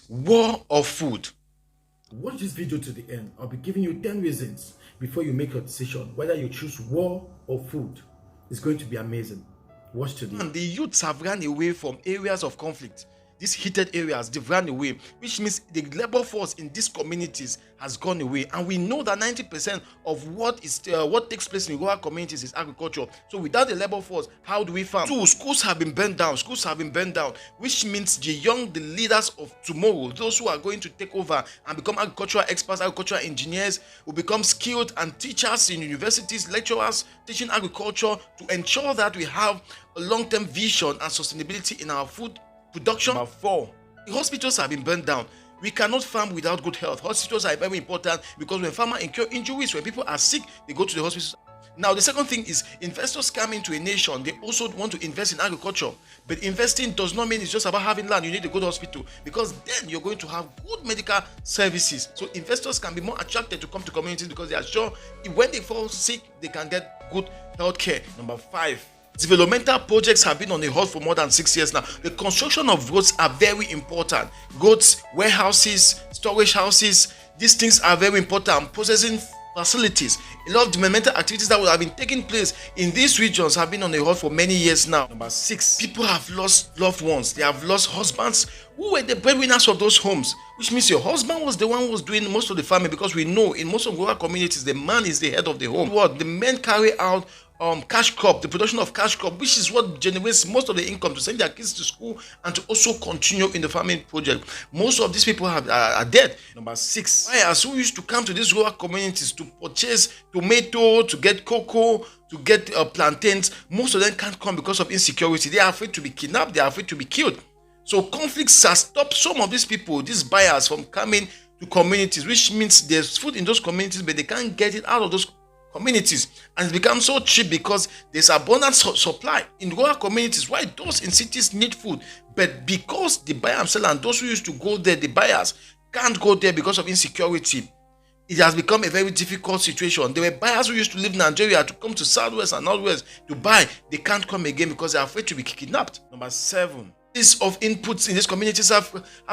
war or food? Watch this video to the end. I'll be giving you 10 reasons before you make your decision whether you choose war or food. It's going to be amazing. Watch to the end. And the youths have run away from areas of conflict. These heated areas, they've run away, which means the labor force in these communities has gone away. And we know that 90% of what takes place in rural communities is agriculture. So without the labor force, how do we farm? Two, schools have been burned down. Schools have been burned down, which means the leaders of tomorrow, those who are going to take over and become agricultural experts, agricultural engineers, will become skilled and teachers in universities, lecturers teaching agriculture to ensure that we have a long-term vision and sustainability in our food production. Number four, the hospitals have been burned down. We cannot farm without good health. Hospitals are very important because when farmers incur injuries, when people are sick, they go to the hospitals. Now, the second thing is investors come into a nation. They also want to invest in agriculture. But investing does not mean it's just about having land. You need a good hospital because then you're going to have good medical services. So investors can be more attracted to come to communities because they are sure when they fall sick, they can get good health care. Number five, developmental projects have been on the hold for more than 6 years now. The construction of roads are very important. Roads, warehouses, storage houses, these things are very important. Processing facilities, a lot of developmental activities that would have been taking place in these regions have been on the hold for many years now. Number six, people have lost loved ones. They have lost husbands who were the breadwinners of those homes, which means your husband was the one who was doing most of the farming, because we know in most of rural communities the man is the head of the home. What the men carry out cash crop, the production of cash crop, which is what generates most of the income to send their kids to school and to also continue in the farming project. Most of these people are dead. Number six, buyers who used to come to these rural communities to purchase tomato, to get cocoa, to get plantains, most of them can't come because of insecurity. They are afraid to be kidnapped, they are afraid to be killed. So conflicts have stopped some of these people, these buyers, from coming to communities, which means there's food in those communities, but they can't get it out of those communities, and it becomes so cheap because there's abundant supply in rural communities. Why those in cities need food, but because the buyer and seller and those who used to go there, the buyers can't go there because of insecurity, it has become a very difficult situation. There were buyers who used to live in Nigeria to come to Southwest and Northwest to buy. They can't come again because they're afraid to be kidnapped. Number seven, of inputs in these communities have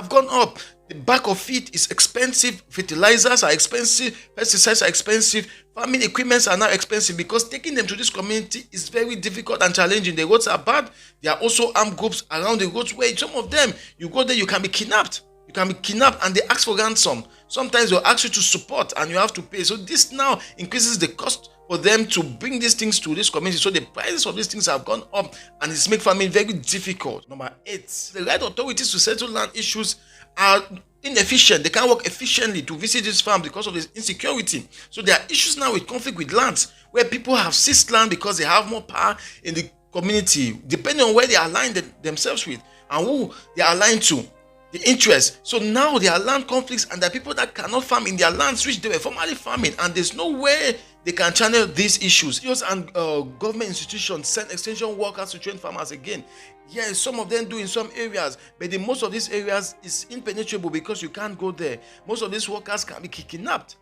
gone up. The back of it is expensive. Fertilizers are expensive, pesticides are expensive, farming equipments are now expensive because taking them to this community is very difficult and challenging. The roads are bad. There are also armed groups around the roads where some of them, you go there, you can be kidnapped. You can be kidnapped and they ask for ransom. Sometimes they'll ask you to support and you have to pay. So this now increases the cost for them to bring these things to this community. So the prices of these things have gone up and it's make farming very difficult. Number eight, the right authorities to settle land issues are inefficient. They can't work efficiently to visit these farms because of this insecurity. So there are issues now with conflict with lands where people have seized land because they have more power in the community, depending on where they align themselves with and who they are aligned to. The interest. So now there are land conflicts and there are people that cannot farm in their lands which they were formerly farming, and there's no way they can channel these issues. And government institutions send extension workers to train farmers again. Yes, some of them do in some areas, but in most of these areas is impenetrable because you can't go there. Most of these workers can be kidnapped.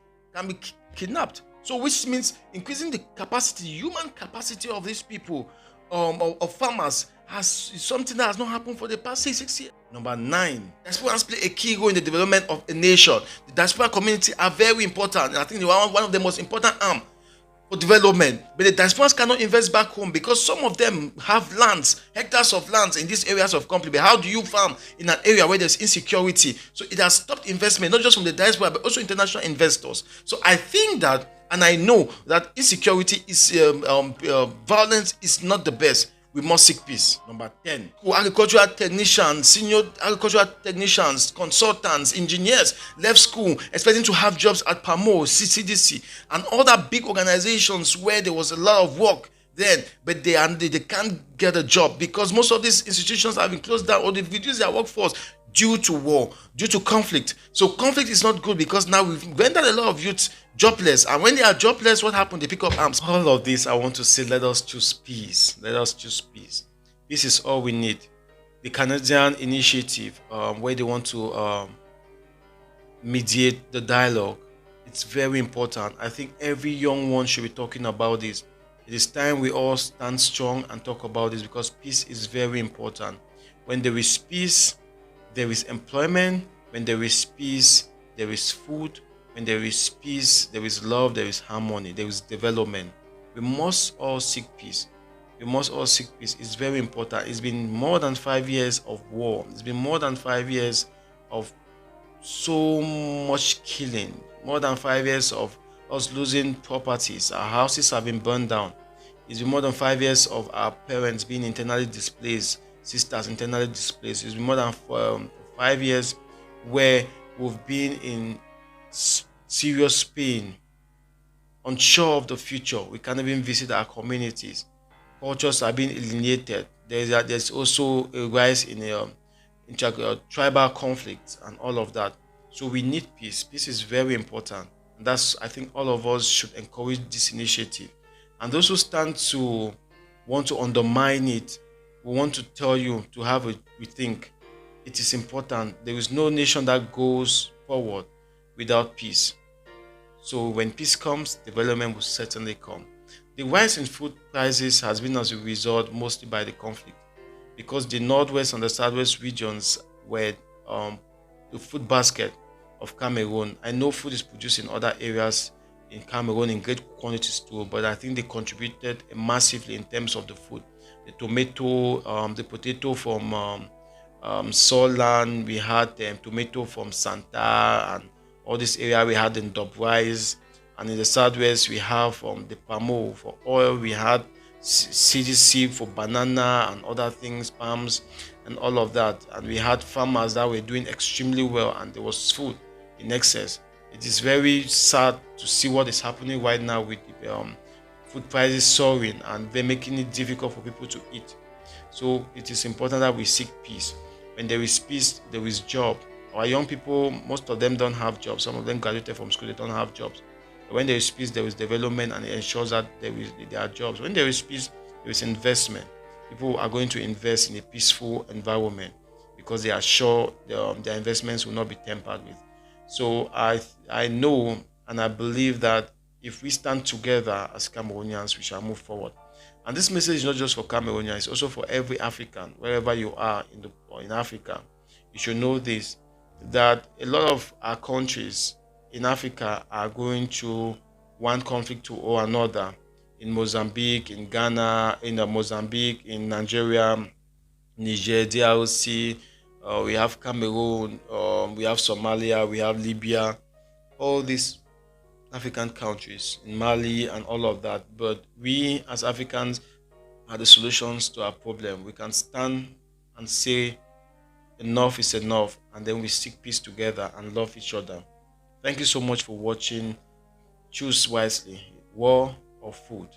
So which means increasing the capacity, human capacity of these people, of farmers, is something that has not happened for the past 6 years. Number nine, diasporans play a key role in the development of a nation. The diaspora community are very important, and I think they are one of the most important arms for development. But the diasporans cannot invest back home because some of them have lands, hectares of lands in these areas of conflict. But how do you farm in an area where there's insecurity? So it has stopped investment, not just from the diaspora, but also international investors. So I think that, and I know that insecurity is violence is not the best. We must seek peace. Number 10, agricultural technicians, senior agricultural technicians, consultants, engineers left school expecting to have jobs at PAMO, CCDC, and other big organizations where there was a lot of work then, but they can't get a job because most of these institutions have been closed down or they've reduced their workforce due to war, due to conflict. So conflict is not good because now we've rendered a lot of youths jobless, and when they are jobless, what happened? They pick up arms. All of this, I want to say, let us choose peace. Let us choose peace. This is all we need. The Canadian initiative, where they want to mediate the dialogue, it's very important. I think every young one should be talking about this. It is time we all stand strong and talk about this because peace is very important. When there is peace, there is employment, When there is peace, there is food. When there is peace, there is love, there is harmony, there is development. We must all seek peace. We must all seek peace. It's very important. It's been more than 5 years of war. It's been more than 5 years of so much killing. More than 5 years of us losing properties. Our houses have been burned down. It's been more than 5 years of our parents being internally displaced, sisters internally displaced. It's been more than 5 years where we've been in serious pain, unsure of the future. We can't even visit our communities. Cultures are being alienated. There's also a rise in tribal conflicts and all of that. So we need peace. Peace is very important. And that's, I think, all of us should encourage this initiative. And those who stand to want to undermine it, we want to tell you to have a rethink. It is important. There is no nation that goes forward without peace. So when peace comes, development will certainly come. The rise in food prices has been as a result mostly by the conflict, because the northwest and the southwest regions were the food basket of Cameroon. I know food is produced in other areas in Cameroon in great quantities too, but I think they contributed massively in terms of the food. The tomato, the potato from Solan, we had tomato from Santa, and all this area we had in Dobrise, and in the southwest we have the Pamo for oil, we had CDC for banana and other things, palms and all of that, and we had farmers that were doing extremely well, and there was food in excess. It is very sad to see what is happening right now with the food prices soaring, and they're making it difficult for people to eat. So it is important that we seek peace. When there is peace, there is job. Our young people, most of them don't have jobs. Some of them graduated from school, they don't have jobs. But when there is peace, there is development, and it ensures that there are jobs. When there is peace, there is investment. People are going to invest in a peaceful environment because they are sure their investments will not be tampered with. So I know and I believe that if we stand together as Cameroonians, we shall move forward. And this message is not just for Cameroonians, it's also for every African, wherever you are in Africa. You should know this, that a lot of our countries in Africa are going through one conflict or another. In Mozambique, in Ghana, in Mozambique, in Nigeria, Niger, DRC, we have Cameroon, we have Somalia, we have Libya, all these African countries, in Mali and all of that. But we as Africans are the solutions to our problem. We can stand and say enough is enough, and then we seek peace together and love each other. Thank you so much for watching. Choose wisely, war or food.